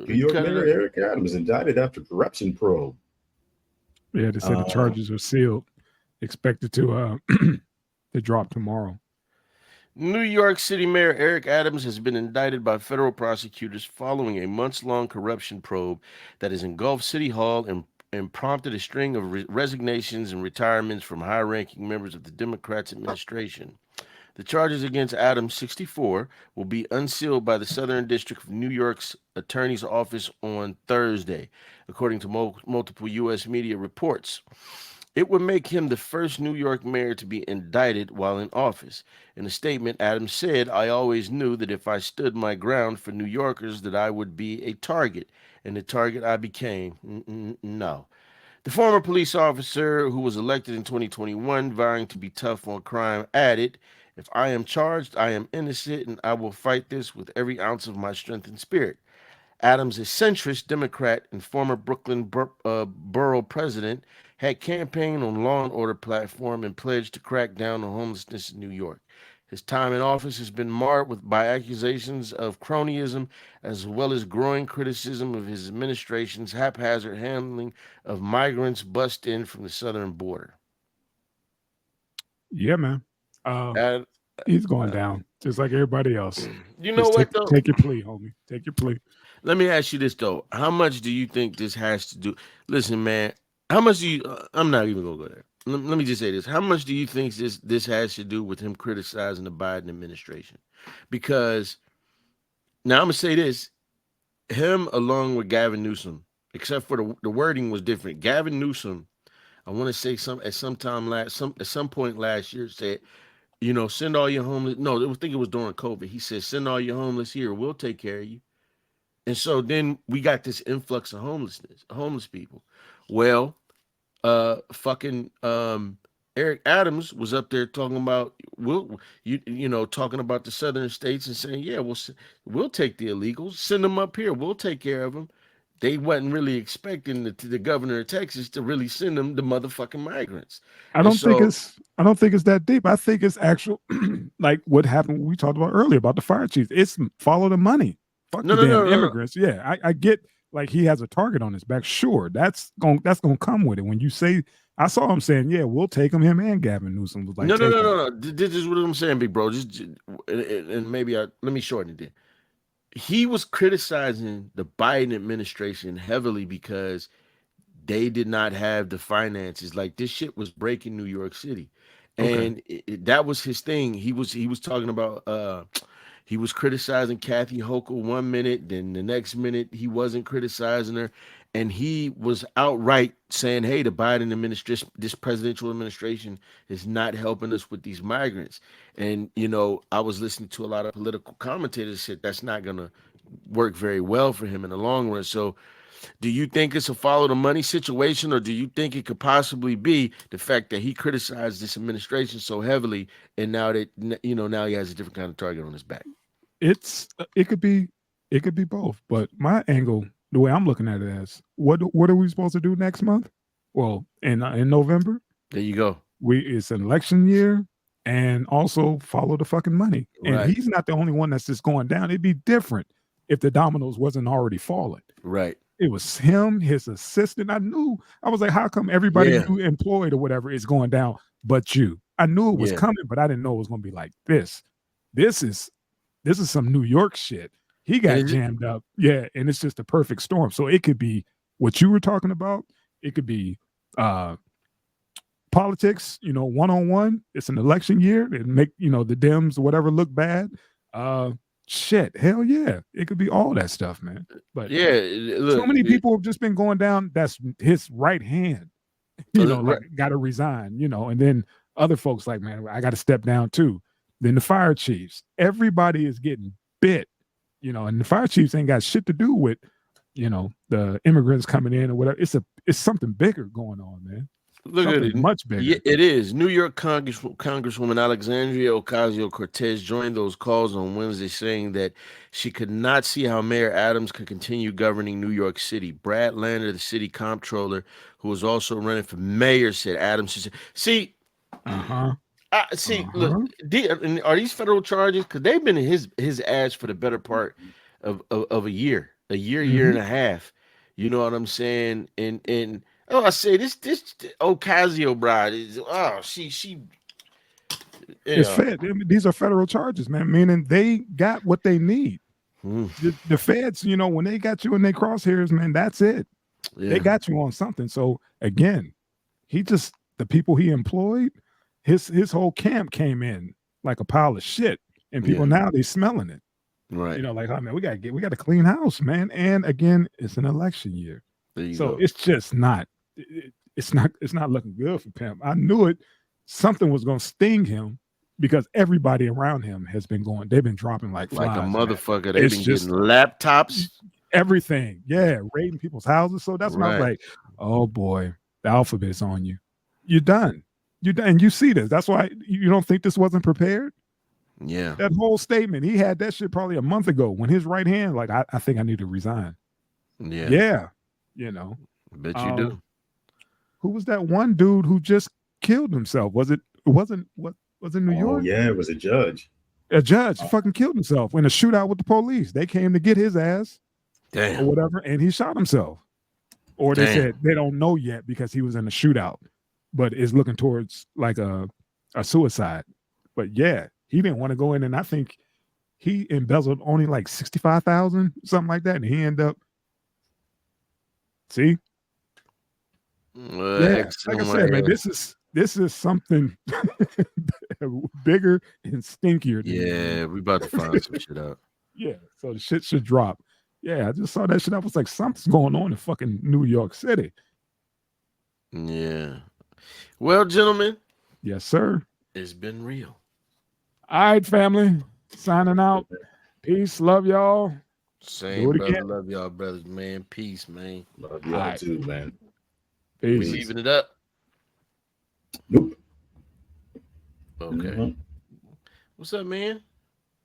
New York Mayor Eric Adams indicted after corruption probe. Yeah, they said the charges are sealed, expected to to drop tomorrow. New York City Mayor Eric Adams has been indicted by federal prosecutors following a months-long corruption probe that has engulfed City Hall and prompted a string of resignations and retirements from high-ranking members of the Democrats' administration. The charges against Adams, 64, will be unsealed by the Southern District of New York's Attorney's Office on Thursday, according to multiple U.S. media reports. It would make him the first New York mayor to be indicted while in office. In a statement, Adams said, "I always knew that if I stood my ground for New Yorkers that I would be a target, and the target I became. No." The former police officer who was elected in 2021, vying to be tough on crime, added, "If I am charged, I am innocent, and I will fight this with every ounce of my strength and spirit." Adams, a centrist Democrat and former Brooklyn borough president, had campaigned on Law and Order platform and pledged to crack down on homelessness in New York. His time in office has been marred by accusations of cronyism, as well as growing criticism of his administration's haphazard handling of migrants bust in from the southern border. Yeah, man. And, He's going down just like everybody else. You know what, though? Take your plea, homie. Take your plea. Let me ask you this, though. How much do you think this has to do? Listen, man, how much do you I'm not even going to go there. Let me just say this. How much do you think this has to do with him criticizing the Biden administration? Because now I'm going to say this. Him along with Gavin Newsom, except for the wording was different. Gavin Newsom, I want to say at some point last year said, send all your homeless. No, I think it was during COVID. He said, send all your homeless here. We'll take care of you. And so then we got this influx of homeless people. Well, Eric Adams was up there talking about talking about the southern states and saying, yeah, we'll take the illegals, send them up here, we'll take care of them. They wasn't really expecting the governor of Texas to really send them the motherfucking migrants. I don't think it's that deep. I think it's actual like what happened we talked about earlier about the fire chiefs. It's follow the money. Fuck the damn immigrants. No. Yeah, I get like he has a target on his back. Sure, that's gonna come with it. When you say, I saw him saying, yeah, we'll take him and Gavin Newsom was like, no. This is what I'm saying, big bro. And maybe let me shorten it. He was criticizing the Biden administration heavily because they did not have the finances. Like this shit was breaking New York City, and that was his thing. He was talking about. He was criticizing Kathy Hochul one minute, then the next minute he wasn't criticizing her, and he was outright saying, "Hey, the Biden administration, this presidential administration, is not helping us with these migrants." And I was listening to a lot of political commentators said that's not going to work very well for him in the long run. So, do you think it's a follow the money situation, or do you think it could possibly be the fact that he criticized this administration so heavily, and now that now he has a different kind of target on his back? It could be both, but my angle, the way I'm looking at it as, what are we supposed to do next month? Well, in November. There you go. It's an election year, and also follow the fucking money. And right. He's not the only one that's just going down. It'd be different if the dominoes wasn't already falling. Right. It was him, his assistant. I was like, how come everybody you employed or whatever is going down but you? I knew it was coming, but I didn't know it was going to be like this. This is some New York shit. He got jammed up. Yeah, and it's just a perfect storm. So it could be what you were talking about. It could be politics, one-on-one. It's an election year. And make, the Dems or whatever look bad. Shit, hell yeah. It could be all that stuff, man. But look, so many people have just been going down. That's his right hand. Got to resign, and then other folks like, man, I got to step down too. Then the fire chiefs, everybody is getting bit, and the fire chiefs ain't got shit to do with, the immigrants coming in or whatever. It's something bigger going on, man. Look something at it. Much bigger. Yeah, it is. New York Congresswoman Alexandria Ocasio-Cortez joined those calls on Wednesday, saying that she could not see how Mayor Adams could continue governing New York City. Brad Lander, the city comptroller, who was also running for mayor, said Adams should see. Look, are these federal charges? Because they've been in his ass for the better part of a year. a year and a half. You know what I'm saying? And I say this Ocasio bride is she It's fed. These are federal charges, man. Meaning they got what they need. The feds, when they got you in their crosshairs, man, that's it. Yeah. They got you on something. So again, the people he employed, his whole camp came in like a pile of shit, and people now they smelling it. Right. Like, oh man, we got to clean house, man. And again, it's an election year, so it's just not. It's not looking good for Pimp. I knew it. Something was going to sting him because everybody around him has been going. They've been dropping like flies, a motherfucker. Man. They've been getting laptops, everything. Yeah, raiding people's houses. So that's when I was like, oh boy, the alphabet's on you. You're done. You're done. And you see this. That's why you don't think this wasn't prepared. Yeah. That whole statement, he had that shit probably a month ago when his right hand, like, I think I need to resign. Yeah. I bet you do. Who was that one dude who just killed himself? Was it New York? Yeah, it was a judge. A judge fucking killed himself in a shootout with the police. They came to get his ass. Damn. Or whatever, and he shot himself. Or they said they don't know yet because he was in a shootout, but is looking towards like a suicide. But yeah, he didn't want to go in, and I think he embezzled only like $65,000, something like that, and he ended up. See, like I said, man, this is something bigger and stinkier. We about to find some shit out. Yeah, so the shit should drop. Yeah, I just saw that shit. I was like, something's going on in fucking New York City. Yeah. Well, gentlemen. Yes, sir. It's been real. All right, family. Signing out. Peace. Love y'all. Same, brother. Again. Love y'all, brothers, man. Peace, man. Love y'all too, man. Peace. We leaving it up? Nope. Okay. What's up, man?